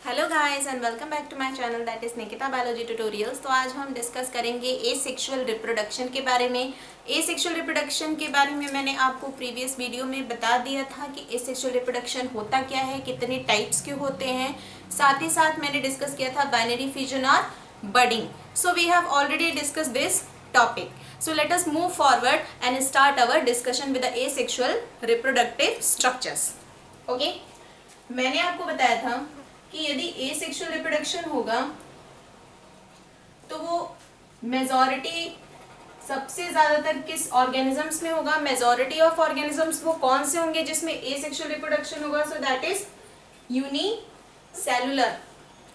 Hello guys and welcome back to my channel that is Nikita biology tutorials. तो आज हम discuss करेंगे asexual reproduction के बारे में। एसेक्सुअल रिप्रोडक्शन के बारे में मैंने आपको प्रीवियस वीडियो में बता दिया था कि एसेक्सुअल रिप्रोडक्शन होता क्या है, कितने टाइप्स के होते हैं। साथ ही साथ मैंने डिस्कस किया था बाइनरी फ्यूजन और budding. So we have already discuss this topic. So let us move forward and start our discussion with the asexual reproductive structures. Okay? मैंने आपको बताया था कि यदि एसेक्सुअल रिप्रोडक्शन होगा तो वो मेजॉरिटी सबसे ज्यादातर किस ऑर्गेनिजम्स में होगा, मेजॉरिटी ऑफ ऑर्गेनिजम्स वो कौन से होंगे जिसमें एसेक्सुअल रिप्रोडक्शन होगा। So that is unicellular.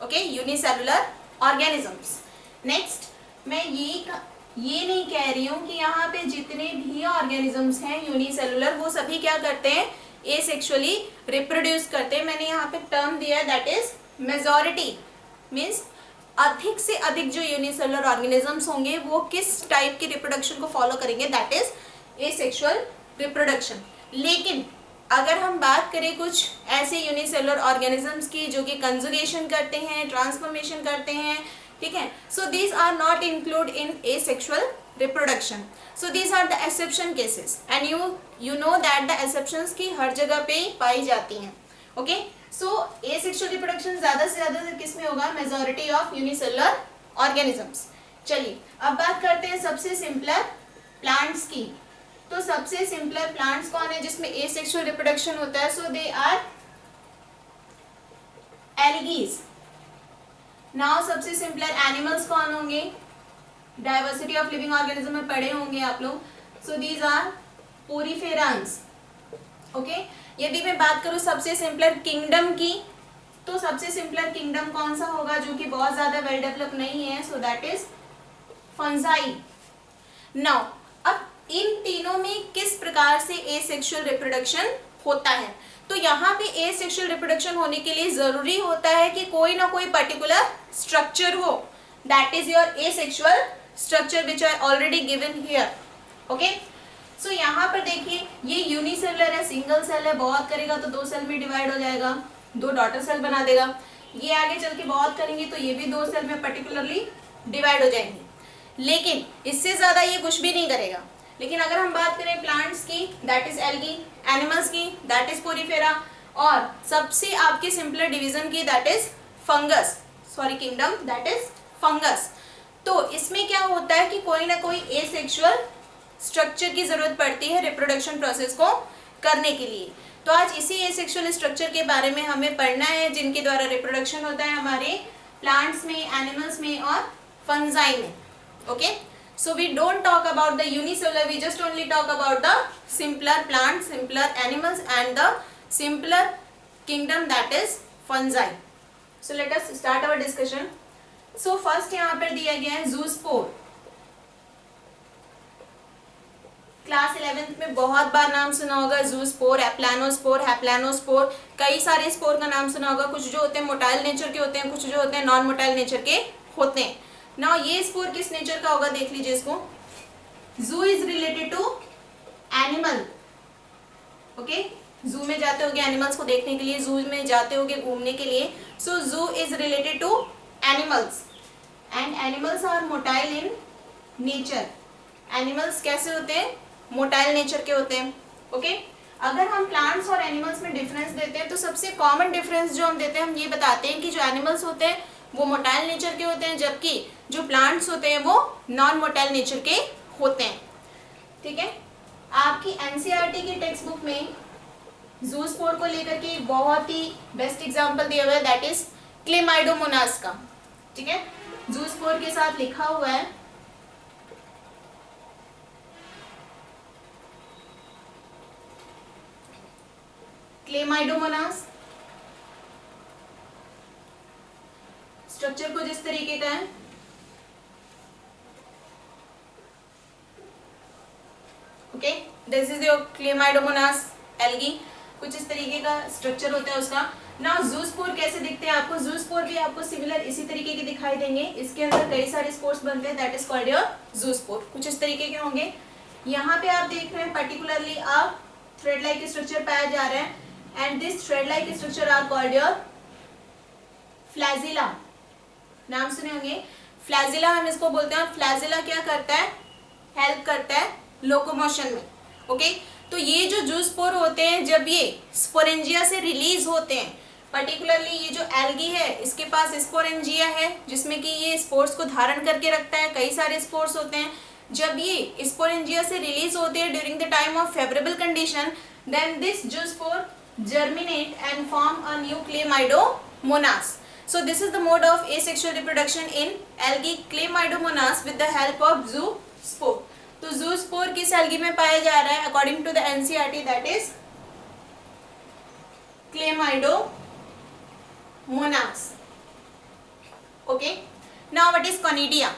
Okay, unicellular organisms. Next, मैं ये नहीं कह रही हूं कि यहाँ पे जितने भी ऑर्गेनिजम्स हैं यूनिसेलुलर वो सभी क्या करते हैं, एसेक्सुअली रिप्रोड्यूस करते हैं। मैंने यहाँ पे टर्म दिया है दैट इज मेजॉरिटी, मीन्स अधिक से अधिक जो यूनिसेलुलर ऑर्गेनिजम्स होंगे वो किस टाइप की रिप्रोडक्शन को फॉलो करेंगे, दैट इज एसेक्सुअल रिप्रोडक्शन। लेकिन अगर हम बात करें कुछ ऐसे यूनिसेलुलर ऑर्गेनिजम्स की जो कि कंजुगेशन करते हैं, ट्रांसफॉर्मेशन करते हैं, ठीक है, so these are not include in asexual reproduction. So these are the exception cases and you know that the exceptions की हर जगह पे पाई जाती हैं। ओके, सो एसेक्सुअल रिप्रोडक्शन ज्यादा से ज्यादा किस में होगा, मेजॉरिटी ऑफ यूनिसेलुलर ऑर्गेनिजम्स। चलिए अब बात करते हैं सबसे सिंपलर प्लांट्स की। तो सबसे सिंपलर प्लांट्स कौन है जिसमें एसेक्सुअल रिप्रोडक्शन होता है? सो दे आर एल्गीज। नाउ सबसे सिंपलर एनिमल्स कौन होंगे? डाइवर्सिटी ऑफ लिविंग ऑर्गेनिज्म में पढ़े होंगे आप लोग। So these are poriferans. Okay, यदि मैं बात करूं सबसे सिंपलर किंगडम की, तो सबसे सिंपलर किंगडम कौन सा होगा जो कि बहुत ज्यादा वेल डेवलप नहीं है? So that is fungi. Now अब इन तीनों में किस प्रकार से एसेक्सुअल रिप्रोडक्शन होता है? तो यहाँ पे एसेक्सुअल रिप्रोडक्शन होने के लिए जरूरी होता है कि कोई ना कोई पर्टिकुलर स्ट्रक्चर हो, that is your asexual structure which I already given here. Okay, so यहाँ पर देखिए ये यूनिसेलुलर है, सिंगल सेल है, बहुत करेगा तो 2 सेल में डिवाइड हो जाएगा, 2 डॉटर सेल बना देगा। ये आगे चल के बहुत करेंगे तो ये भी 2 सेल में पर्टिकुलरली डिवाइड हो जाएंगे, लेकिन इससे ज्यादा ये कुछ भी नहीं करेगा। लेकिन अगर हम बात करें प्लांट्स की, दैट इज एल्गी, एनिमल्स की, दैट इज पोरीफेरा, और सबसे आपके सिंपलर डिवीजन की, that is fungus, sorry kingdom, that is fungus. तो इसमें क्या होता है कि कोई ना कोई एसेक्सुअल स्ट्रक्चर की जरूरत पड़ती है रिप्रोडक्शन प्रोसेस को करने के लिए। तो आज इसी एसेक्सुअल स्ट्रक्चर के बारे में हमें पढ़ना है जिनके द्वारा रिप्रोडक्शन होता है हमारे प्लांट्स में, एनिमल्स में और फंजाई में। Okay, so we don't talk about the unicellular, we just only talk about the simpler plants, simpler animals and the simpler kingdom, that is fungi. So let us start our discussion. So first यहाँ पर दिया गया है zoospore। Class 11th में बहुत बार नाम सुना होगा जूस्पोर, एप्लानोस्पोर, हैप्लानोस्पोर, कई सारे स्पोर का नाम सुना होगा। कुछ जो होते हैं मोटाइल नेचर के होते हैं, कुछ जो होते हैं नॉन मोटाइल नेचर के होते हैं। नाउ ये स्पोर किस नेचर का होगा देख लीजिए इसको। Zoo is related to animal. Okay, zoo में जाते होगे एनिमल्स को देखने के लिए, जू में जाते होगे घूमने के लिए। So zoo is related to animals and animals are motile in nature. Animals कैसे होते हैं? मोटाइल नेचर के होते हैं। ओके, अगर हम प्लांट्स और एनिमल्स में डिफरेंस देते हैं तो सबसे कॉमन डिफरेंस जो हम देते हैं, हम ये बताते हैं कि जो एनिमल्स होते हैं वो मोटाइल नेचर के होते हैं, जबकि जो प्लांट्स होते हैं वो नॉन मोटाइल नेचर के होते हैं। ठीक है, आपकी एनसीईआरटी की टेक्स्ट बुक में जूस्पोर को लेकर के बहुत ही बेस्ट एग्जांपल दिया हुआ है, दैट इज क्लेमाइडोमोनास का। ठीक है, जूस्पोर के साथ लिखा हुआ है क्लेमाइडोमोनास। स्ट्रक्चर कुछ इस तरीके का है। Okay, this is your Chlamydomonas algae, कुछ इस तरीके का स्ट्रक्चर होता है उसका। नाउ जूस्पोर कैसे दिखते हैं आपको? जूस्पोर भी आपको सिमिलर इसी तरीके के दिखाई देंगे। इसके अंदर कई सारे स्पोर्स बनते हैं, that is called your zoospore. कुछ इस तरीके के होंगे। यहाँ पे आप देख रहे हैं पर्टिकुलरली आप थ्रेड लाइक स्ट्रक्चर पाया जा रहा है, and this thread like structure are called your flagella, नाम सुने होंगे, फ्लैजिला हम इसको बोलते हैं। फ्लैजिला क्या करता है, हेल्प करता है लोकोमोशन में। ओके, तो ये जो जूस्पोर होते हैं जब ये स्पोरेंजिया से रिलीज होते हैं, पर्टिकुलरली ये जो एल्गी है इसके पास स्पोरेंजिया है जिसमें कि ये स्पोर्स को धारण करके रखता है, कई सारे स्पोर्स होते हैं। जब ये स्पोरेंजिया से रिलीज होते हैं during the time of favourable condition, then this zoospore germinate and form a new Chlamydomonas. So this is the mode of asexual reproduction in algae Chlamydomonas with the help of zoospore. तो zoospore किस algae में पाया जा रहा है according to the NCERT, that is Chlamydomonas. Okay, now what is conidia?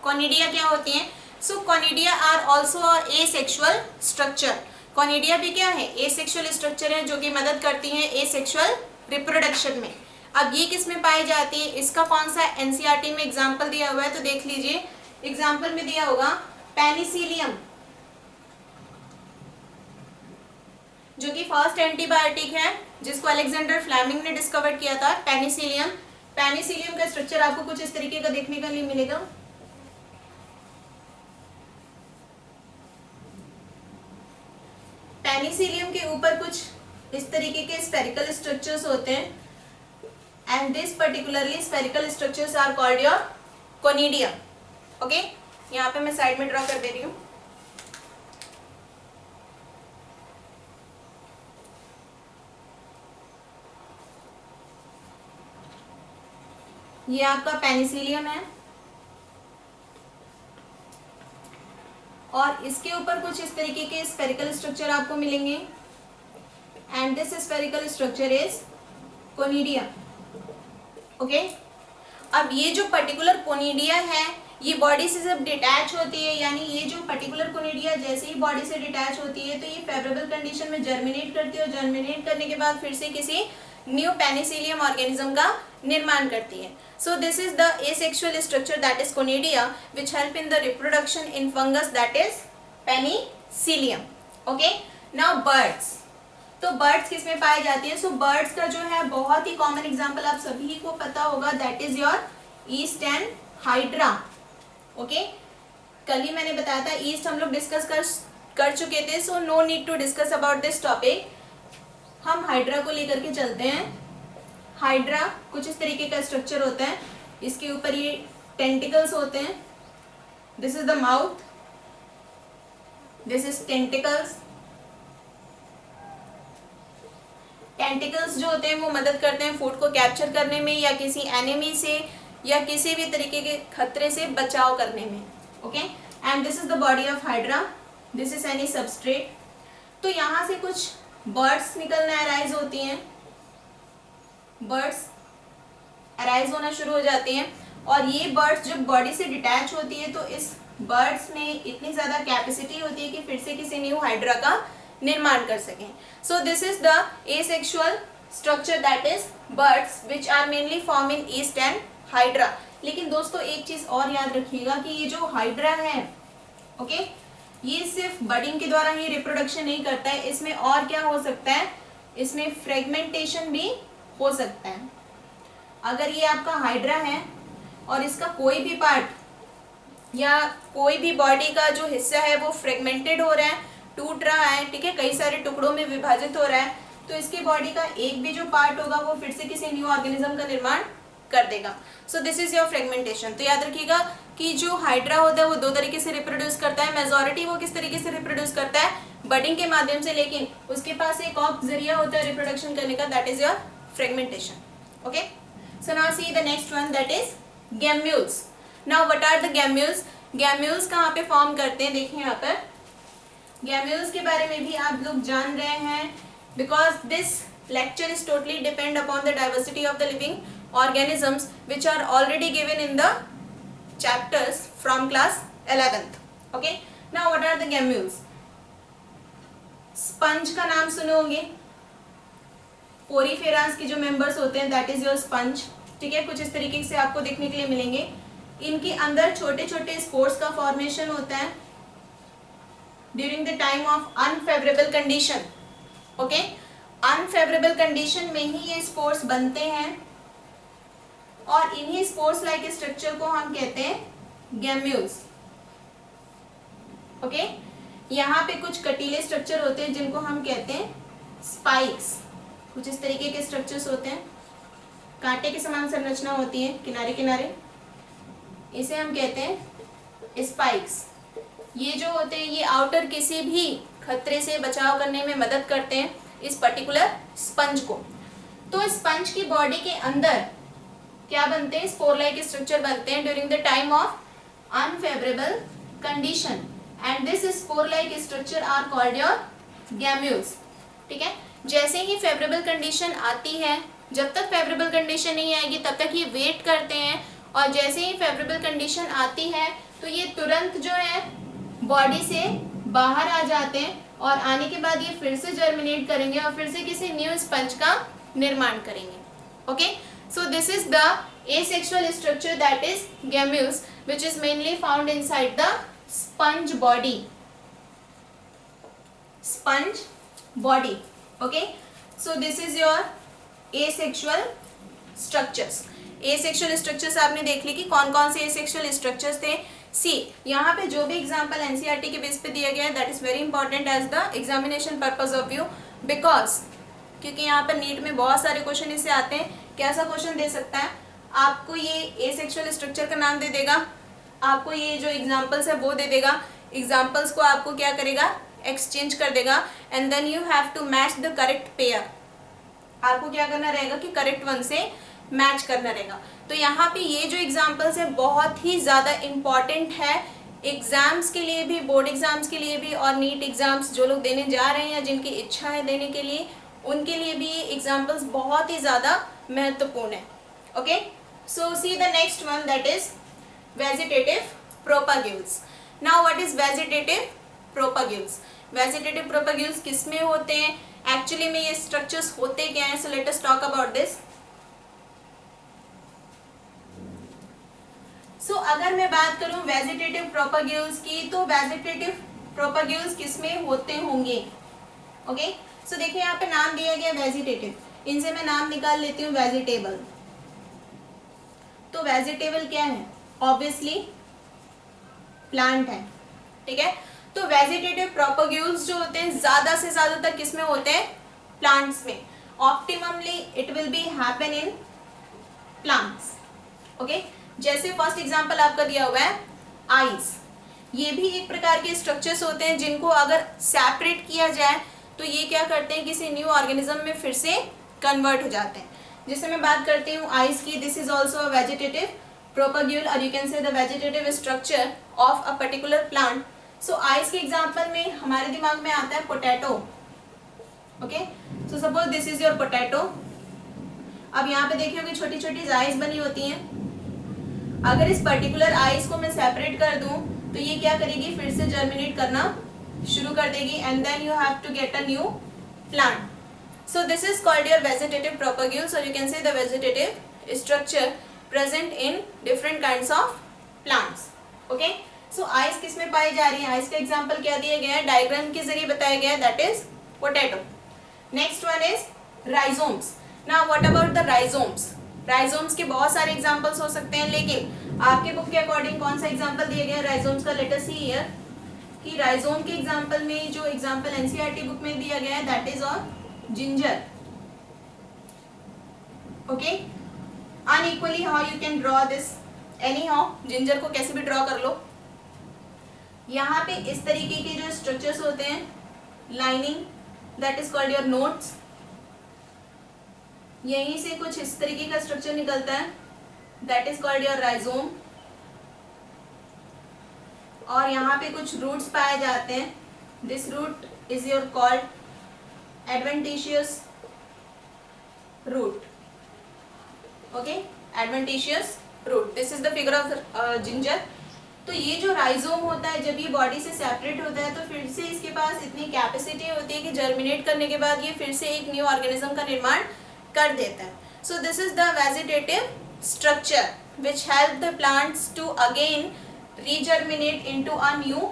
Conidia क्या होती हैं? So conidia are also a asexual structure. Conidia भी क्या है, एसेक्सुअल स्ट्रक्चर है जो कि मदद करती हैं एसेक्सुअल रिप्रोडक्शन में। अब ये किस में पाई जाती है, इसका कौन सा एनसीईआरटी में एग्जांपल दिया हुआ है, तो देख लीजिए एग्जांपल में दिया होगा पेनिसिलियम, जो कि फर्स्ट एंटीबायोटिक है जिसको अलेक्जेंडर फ्लेमिंग ने डिस्कवर किया था, पेनिसिलियम। पेनिसिलियम का स्ट्रक्चर आपको कुछ इस तरीके का देखने के लिए मिलेगा। पेनिसिलियम के ऊपर कुछ इस तरीके के स्फेरिकल स्ट्रक्चर्स होते हैं and this particularly spherical structures are called your conidia. Okay, यहाँ पे मैं साइड में ड्रॉ कर दे रही हूँ। ये आपका पेनिसिलियम है और इसके ऊपर कुछ इस तरीके के स्फेरिकल स्ट्रक्चर आपको मिलेंगे and this spherical structure is conidia. Okay, अब ये जो पर्टिकुलर कोनिडिया है ये बॉडी से जब डिटैच होती है, यानी ये जो पर्टिकुलर कोनिडिया जैसे ही बॉडी से डिटैच होती है तो ये फेवरेबल कंडीशन में जर्मिनेट करती है और जर्मिनेट करने के बाद फिर से किसी न्यू पेनिसिलियम ऑर्गेनिज्म का निर्माण करती है। So this is the asexual structure that is conidia which help in the reproduction in fungus that is penicillium. Okay, now birds. तो birds किस में पाई जाती है? So birds का जो है बहुत ही common example आप सभी को पता होगा, that is your yeast and hydra. Okay, कल ही मैंने बताया था yeast हम लोग डिस्कस कर चुके थे, so no need to discuss about this topic. हम हाइड्रा को लेकर के चलते हैं। हाइड्रा कुछ इस तरीके का स्ट्रक्चर होता है, इसके ऊपर ये टेंटिकल्स होते हैं, this is the mouth, this is tentacles. Tentacles जो होते हैं वो मदद करते हैं फूड को कैप्चर करने में या किसी एनिमी से या किसी भी तरीके के खतरे से बचाव करने में। Okay, and this is the body of hydra, this is any substrate. तो यहाँ से कुछ बर्ड्स निकलना अराइज होती हैं, बर्ड्स अराइज होना शुरू हो जाती हैं और ये बर्ड्स जब बॉडी से डिटैच होती है तो इस बर्ड्स में इतनी ज़्यादा कैपेसिटी होती है कि फिर से किसी न्यू हाइड्रा का निर्माण कर सकें। So this is the asexual structure that is buds which are mainly form in yeast and hydra. लेकिन दोस्तों एक चीज़ और याद रखिएगा कि ये जो हाइड्रा है, ओके, ये सिर्फ बडिंग के द्वारा ही रिप्रोडक्शन नहीं करता है, इसमें और क्या हो सकता है, इसमें फ्रेगमेंटेशन भी हो सकता है। अगर ये आपका हाइड्रा है और इसका कोई भी पार्ट या कोई भी बॉडी का जो हिस्सा है वो फ्रेगमेंटेड हो रहा है, टूट रहा है, ठीक है, कई सारे टुकड़ों में विभाजित हो रहा है, तो इसकी बॉडी का एक भी जो पार्ट होगा वो फिर से किसी न्यू ऑर्गेनिज्म का निर्माण कर देगा। सो दिस इज योर फ्रेगमेंटेशन। तो याद रखिएगा कि जो हाइड्रा होता है वो दो तरीके से रिप्रोड्यूस करता है। मेजॉरिटी वो किस तरीके से रिप्रोड्यूस करता है, बडिंग के माध्यम से, लेकिन उसके पास एक और जरिया होता है रिप्रोडक्शन करने का, that is your fragmentation. Okay, so now see the next one, that is gammules. Now what are the gammules? Gammules कहाँ पे फॉर्म करते हैं, देखिए यहाँ पर gammules के बारे में भी आप लोग जान रहे हैं, because this lecture is totally depend upon the diversity of the living organisms which are already given in the chapters from class 11th. Okay, now what are the gammules? Sponge का नाम सुने होंगे, पोरीफेरास के जो मेंबर्स होते हैं that is your sponge, ठीक है, कुछ इस तरीके से आपको देखने के लिए मिलेंगे। इनके अंदर छोटे छोटे स्पोर्स का फॉर्मेशन होता है during the time of unfavourable condition. Okay, unfavourable condition में ही ये स्पोर्स बनते हैं और इन्हीं स्पोर्स लाइक स्ट्रक्चर को हम कहते हैं गैम्यूल्स। ओके, यहाँ पे कुछ कटीले स्ट्रक्चर होते हैं जिनको हम कहते हैं स्पाइक्स। कुछ इस तरीके के स्ट्रक्चर्स होते हैं, कांटे के समान संरचना होती है किनारे किनारे, इसे हम कहते हैं स्पाइक्स। ये जो होते हैं ये आउटर किसी भी खतरे से बचाव करने में मदद करते हैं इस पर्टिकुलर स्पंज को। तो स्पंज की बॉडी के अंदर क्या बनते हैं, स्पोर लाइक स्ट्रक्चर बनते हैं during the time of unfavourable condition, and this spore like structure are called your gemmules. ठीक है, जैसे ही फेवरेबल कंडीशन आती है, जब तक फेवरेबल कंडीशन नहीं आएगी तब तक ये वेट करते हैं, और जैसे ही फेवरेबल कंडीशन आती है तो ये तुरंत जो है बॉडी से बाहर आ जाते हैं, और आने के बाद ये फिर से जर्मिनेट करेंगे और फिर से किसी न्यू स्पंज का निर्माण करेंगे। Okay, so this is the asexual structure that is gammules, which is mainly found inside the sponge body. Sponge body. Okay, so this is your asexual structures. asexual structures आपने देख ली कि कौन कौन से asexual structures थे। सी, यहाँ पे जो भी एग्जाम्पल एनसीईआरटी के बेस पे दिया गया है that is very important as the examination purpose of view, because क्योंकि यहाँ पर नीट में बहुत सारे क्वेश्चन इससे आते हैं। कैसा क्वेश्चन दे सकता है, आपको ये एसेक्सुअल स्ट्रक्चर का नाम दे देगा, आपको ये जो एग्जाम्पल्स है वो दे देगा, एग्जाम्पल्स को आपको क्या करेगा, एक्सचेंज कर देगा, and then you have to match the correct pair. आपको क्या करना रहेगा कि करेक्ट वन से मैच करना रहेगा। तो यहाँ पे ये जो एग्जाम्पल्स है बहुत ही ज़्यादा इम्पॉर्टेंट है एग्जाम्स के लिए भी, बोर्ड एग्जाम्स के लिए भी, और नीट एग्जाम्स जो लोग देने जा रहे हैं, जिनकी इच्छा है देने के लिए, उनके लिए भी ये एग्जाम्पल्स बहुत ही ज़्यादा महत्वपूर्ण है। Okay, so see the next one that is vegetative propagules. Now what is vegetative propagules? Vegetative propagules किस में होते हैं, एक्चुअली में ये स्ट्रक्चर्स होते क्या हैं? So let us talk about this. So अगर मैं बात करूं वेजिटेटिव प्रोपाग्यूल्स की, तो वेजिटेटिव प्रोपाग्यूल्स किसमें होते होंगे? ओके, सो देखिए यहाँ पे नाम दिया गया वेजिटेटिव, इनसे मैं नाम निकाल लेती हूँ वेजिटेबल। तो वेजिटेबल क्या है? ऑब्वियसली प्लांट है। ठीक है, तो वेजिटेटिव प्रोपाग्यूल्स जो होते हैं ज्यादा से ज्यादातर किसमें होते हैं? प्लांट्स में। Optimally it will be happen in plants. Okay, जैसे फर्स्ट एग्जांपल आपका दिया हुआ है आइज, ये भी एक प्रकार के स्ट्रक्चर्स होते हैं जिनको अगर सेपरेट किया जाए तो ये क्या करते हैं, किसी न्यू ऑर्गेनिज्म में फिर से कन्वर्ट हो जाते हैं। जैसे मैं बात करती हूँ आइज की, this is also a vegetative propagule, और you can say the vegetative structure of a particular plant. So eyes के एग्जाम्पल में हमारे दिमाग में आता है potato. Okay, so suppose this is your potato. अब यहाँ पे देखिए कि छोटी छोटी जाइज बनी होती हैं। अगर इस पर्टिकुलर आइज को मैं सेपरेट कर दूं तो ये क्या करेगी, फिर से जर्मिनेट करना शुरू कर देगी, and then you have to get a new plant. So this is called your vegetative propagules, और you can say the vegetative structure present in different kinds of plants. Okay, so eyes किस में पाई जा रही है? Eyes का example क्या दिया गया है, डायग्राम के जरिए बताया गया है, that is potato. Next one is rhizomes. Now what about the rhizomes? Rhizomes के बहुत सारे एग्जांपल्स हो सकते हैं, लेकिन आपके बुक के अकॉर्डिंग कौन सा एग्जांपल दिया गया है राइजोम्स का? लेट अस सी हियर कि राइजोम के एग्जांपल में जो एग्जांपल एनसीईआरटी बुक में दिया गया है that is on ginger. Okay, unequally how you can draw this, any how ginger को कैसे भी ड्रॉ कर लो। यहाँ पे इस तरीके के जो स्ट्रक्चर्स होते हैं, lining that is called your nodes, यहीं से कुछ इस तरीके का स्ट्रक्चर निकलता है that is called your rhizome, और यहाँ पे कुछ रूट्स पाए जाते हैं, this root is your called adventitious root. Okay, adventitious root, this is the figure of ginger. तो ये जो राइजोम होता है जब ये बॉडी से सेपरेट होता है तो फिर से इसके पास इतनी कैपेसिटी होती है कि जर्मिनेट करने के बाद ये फिर से एक न्यू ऑर्गेनिज्म का निर्माण कर देता है। So this is the vegetative structure which help the plants to again regerminate into a new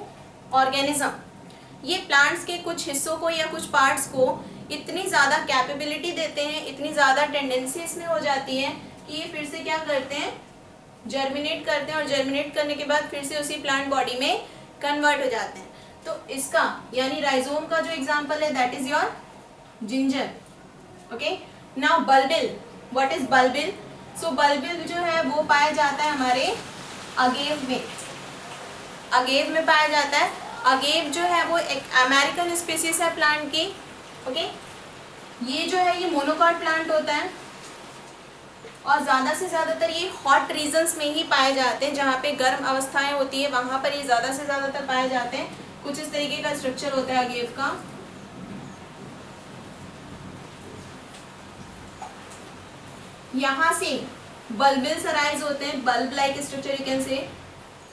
organism. ये प्लांट्स के कुछ हिस्सों को या कुछ पार्ट्स को इतनी ज़्यादा कैपेबिलिटी देते हैं, इतनी ज़्यादा टेंडेंसी इसमें हो जाती है कि ये फिर से क्या करते हैं, जर्मिनेट करते हैं और जर्मिनेट करने के बाद फिर से उसी प्लांट बॉडी में कन्वर्ट हो जाते हैं। तो इसका यानी राइजोम का जो एग्जांपल है that is your ginger. Okay, now bulbil, what is bulbil? So bulbil जो है वो पाया जाता है हमारे अगेव में, अगेव में पाया जाता है। अगेव जो है वो एक अमेरिकन स्पीसीज है प्लांट की। ओके, ये जो है ये मोनोकॉट प्लांट होता है और ज़्यादा से ज़्यादातर ये हॉट रीजन्स में ही पाए जाते हैं, जहाँ पे गर्म अवस्थाएं होती है वहाँ पर ये ज़्यादा से ज़्यादातर पाए जाते हैं। कुछ इस तरीके का स्ट्रक्चर होता है अगेव का। यहाँ से बल्बिल्स अराइज होते हैं, bulb like structure, you can से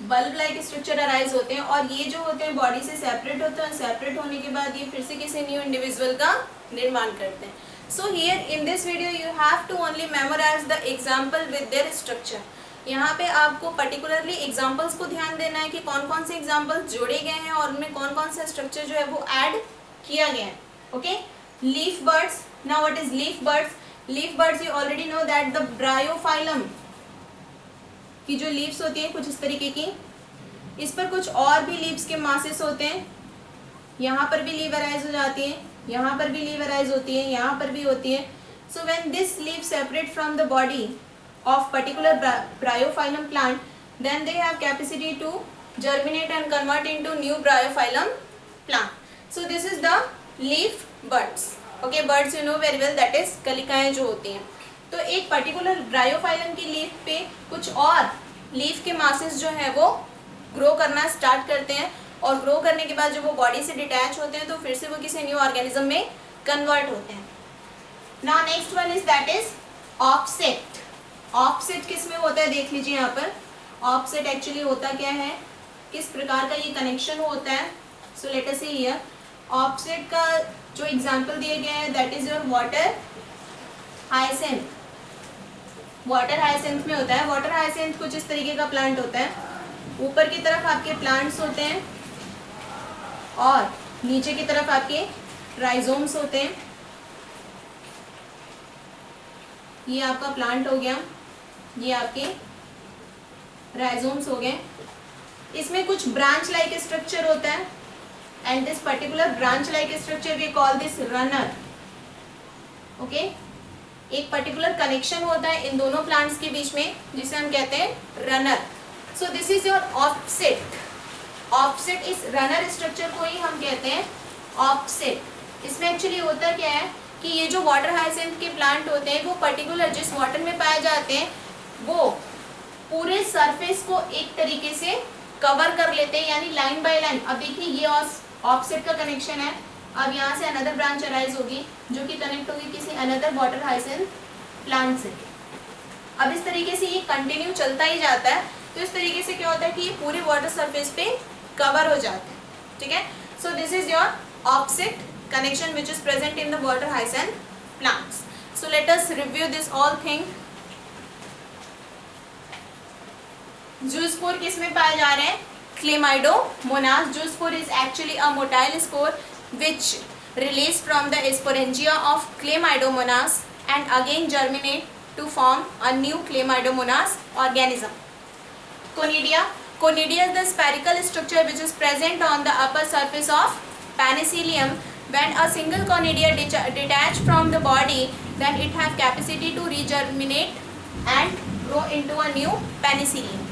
बल्ब लाइक स्ट्रक्चर अराइज होते हैं और ये जो होते हैं बॉडी से सेपरेट होते हैं। सेपरेट होने के बाद ये फिर से किसी न्यू इंडिविजुअल का निर्माण करते हैं। So here in this video you have to only memorise the example with their structure. यहाँ पे आपको पर्टिकुलरली एग्जाम्पल्स को ध्यान देना है कि कौन कौन से एग्जाम्पल्स जोड़े गए हैं और उनमें कौन कौन सा स्ट्रक्चर जो है वो ऐड किया गया है। Okay, leaf birds, now what is leaf birds? Leaf birds you already know that the Bryophyllum की जो लीव्स होती हैं कुछ इस तरीके की, इस पर कुछ और भी लीव्स के मासेस होते हैं। यहाँ पर भी लीव अराइज हो जाती है, यहाँ पर भी लीव अराइज होती है, यहाँ पर भी होती है। So when this leave separate from the body of particular bryophyllum plant, then they have capacity to germinate and convert into new bryophyllum plant. So this is the leaf birds. Okay, birds you know very well, that is कलिकाएं जो होती हैं। तो एक particular Bryophyllum की leaf पे कुछ और leaf के मासेस जो है वो ग्रो करना स्टार्ट करते हैं और ग्रो करने के बाद जब वो बॉडी से डिटैच होते हैं तो फिर से वो किसी न्यू ऑर्गेनिज्म में कन्वर्ट होते हैं। Now next one is that is offset. Offset किस में होता है देख लीजिए यहाँ पर। ऑफसेट एक्चुअली होता क्या है, किस प्रकार का ये कनेक्शन होता है। सो let us see here, offset का जो एग्जांपल दिए गए हैं that is your water hyacinth. Water hyacinth में होता है। वाटर हाइसेंथ कुछ इस तरीके का प्लांट होता है। ऊपर की तरफ आपके प्लांट्स होते हैं और नीचे की तरफ आपके राइजोम्स होते हैं। ये आपका प्लांट हो गया, ये आपके राइजोम्स हो गए। इसमें कुछ ब्रांच लाइक स्ट्रक्चर होता है and this particular branch like structure we call this runner. Okay, एक पर्टिकुलर कनेक्शन होता है इन दोनों प्लांट्स के बीच में जिसे हम कहते हैं runner. So this is your offset. Offset इस रनर स्ट्रक्चर को ही हम कहते हैं ऑफसेट। इसमें एक्चुअली होता क्या है कि ये जो वाटर हाइसेंथ के प्लांट होते हैं वो पर्टिकुलर जिस वाटर में पाए जाते हैं वो पूरे सरफेस को एक तरीके से कवर कर लेते हैं, यानी लाइन बाय लाइन। अब देखिए ये ऑफसेट का कनेक्शन है। अब यहाँ से अनदर ब्रांच अराइज होगी जो कि कनेक्ट होगी किसी अनदर वाटर हाइसेंथ प्लांट से। अब इस तरीके से ये कंटिन्यू चलता ही जाता है। तो इस तरीके से क्या होता है कि ये पूरे वाटर सरफेस पे कवर हो जाते हैं। ठीक है, so this is your offset connection which is present in the water hyacinth plants. So let us review this all thing. Zoospore किस में पाए जा रहे हैं? Chlamydomonas. Zoospore is actually a motile spore which release from the sporangia of Chlamydomonas and again germinate to form a new Chlamydomonas organism. Conidia. Conidia is the spherical structure which is present on the upper surface of penicillium. When a single conidia detach from the body, then it have capacity to regerminate and grow into a new penicillium.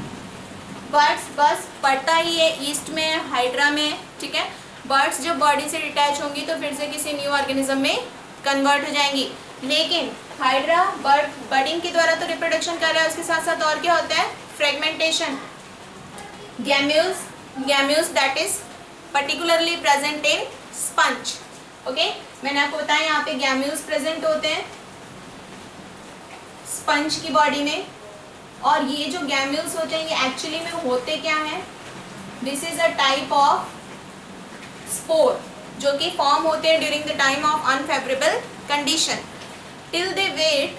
Birds बस पड़ता ही है east में, hydra में। ठीक है, birds जब body से detach होंगी तो फिर से किसी न्यू ऑर्गेनिज्म में कन्वर्ट हो जाएंगी। लेकिन हाइड्रा बर्ड बर्डिंग के द्वारा तो रिप्रोडक्शन कर रहा है, उसके साथ साथ और क्या होता है? Fragmentation. Gemmules that is particularly present in sponge. Okay, मैंने आपको बताया यहाँ पे गैम्यूल्स प्रेजेंट होते हैं स्पंज की बॉडी में। और ये जो गैम्यूल्स होते हैं ये एक्चुअली में होते क्या हैं? This is a type of spore जो कि फॉर्म होते हैं during the time of unfavourable condition. Till they wait,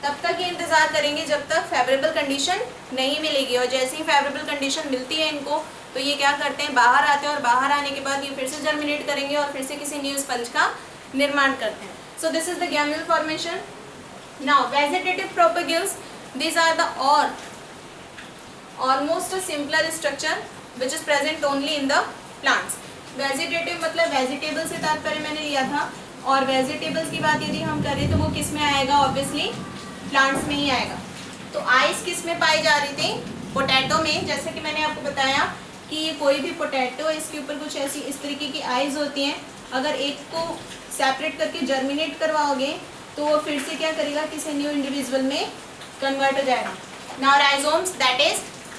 तब तक ये इंतजार करेंगे जब तक फेवरेबल कंडीशन नहीं मिलेगी। और जैसे ही फेवरेबल कंडीशन मिलती है इनको तो ये क्या करते हैं? बाहर आते हैं और बाहर आने के बाद ये फिर से जर्मिनेट करेंगे और फिर से किसी न्यू स्पंज का निर्माण करते हैं। So this is the gemmule formation. Now vegetative propagules, these are the almost a simpler structure which is present only in the plants. Vegetative मतलब वेजिटेबल से तात्पर्य मैंने लिया था, और वेजिटेबल्स की बात यदि हम करें तो वो किस में आएगा, ऑब्वियसली प्लांट्स में ही आएगा. तो आइस किस में पाई जा रही थी, पोटैटो में. जैसे कि मैंने आपको बताया कि ये कोई भी पोटैटो, इसके ऊपर कुछ ऐसी इस तरीके की आइज होती हैं. अगर एक को सेपरेट करके जर्मिनेट करवाओगे तो वो फिर से क्या करेगा, किसी न्यू इंडिविजुअल में कन्वर्ट हो जाएगा. Now rhizomes, that is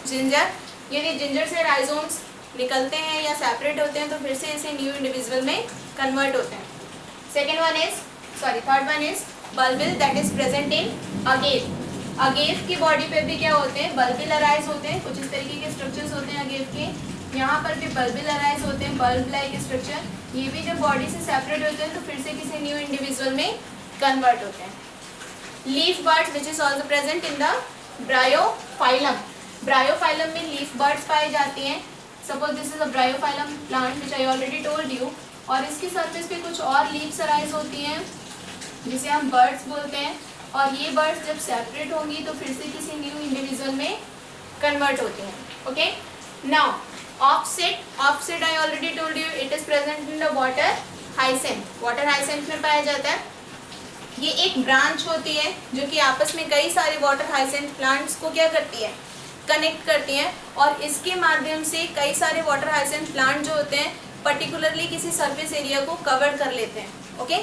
ginger. यदि जिंजर से राइजोम्स निकलते हैं या सेपरेट होते हैं तो फिर से इसे न्यू इंडिविजुअल में कन्वर्ट होते हैं. Third one is bulbil, that is present in agave. Agave की बॉडी पे भी क्या होते हैं, बल्बिल अराइज होते हैं. कुछ इस तरीके के स्ट्रक्चर्स होते हैं अगेव के. यहाँ पर भी बल्बिल अराइज होते हैं, बल्ब लाइक स्ट्रक्चर. ये भी जब बॉडी से सेपरेट होते हैं तो फिर से किसी न्यू इंडिविजुअल में कन्वर्ट होते हैं. Leaf birds which is also present in the Bryophyllum. Bryophyllum में लीफ बर्ड्स पाई जाती हैं. Suppose this is a Bryophyllum plant which I already told you, और इसकी सरफेस पे कुछ और लीव्स अराइज होती हैं जिसे हम बर्ड्स बोलते हैं. और ये बर्ड्स जब सेपरेट होंगी तो फिर से किसी न्यू इंडिविजुअल में कन्वर्ट होती हैं. Okay, now offset I already told you, it is present in the water hyacinth. Water hyacinth में पाया जाता है. ये एक ब्रांच होती है जो कि आपस में कई सारे वाटर हाइसेंथ प्लांट्स को क्या करती है, कनेक्ट करती हैं. और इसके माध्यम से कई सारे वाटर हाइसेंथ प्लांट जो होते हैं पर्टिकुलरली किसी सरफेस एरिया को कवर कर लेते हैं. ओके,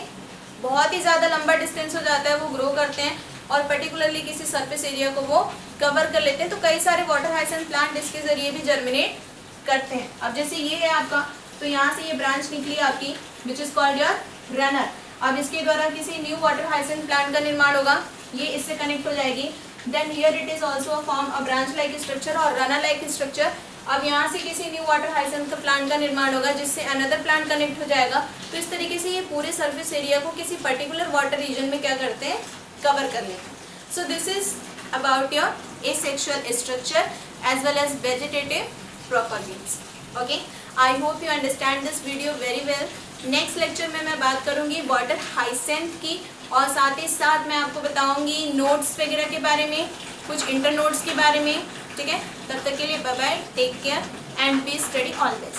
बहुत ही ज़्यादा लंबा डिस्टेंस हो जाता है, वो ग्रो करते हैं और पर्टिकुलरली किसी सरफेस एरिया को वो कवर कर लेते हैं. तो कई सारे वाटर हाइसेंथ प्लांट इसके ज़रिए भी जर्मिनेट करते हैं. अब जैसे ये है आपका, तो यहाँ से ये ब्रांच निकली आपकी which is called your runner. अब इसके द्वारा किसी न्यू वाटर हाइसेंथ प्लांट का निर्माण होगा, ये इससे कनेक्ट हो जाएगी. Then here it is also form a branch like structure और रनर लाइक स्ट्रक्चर. अब यहाँ से किसी न्यू वाटर हाइसेंथ का प्लांट का निर्माण होगा जिससे अनदर प्लांट कनेक्ट हो जाएगा. तो इस तरीके से ये पूरे सर्फेस एरिया को किसी पर्टिकुलर वाटर रीजन में क्या करते हैं, कवर कर लेते हैं. So this is about your asexual structure as well as vegetative propagules. Okay, I hope you understand this video very well. Next lecture में मैं बात करूंगी वाटर हाइसेंथ की, और साथ ही साथ मैं आपको बताऊंगी नोड्स वगैरह के बारे में, कुछ इंटर नोड्स के बारे में. ठीक है, तब तक के लिए bye bye, take care and be study always.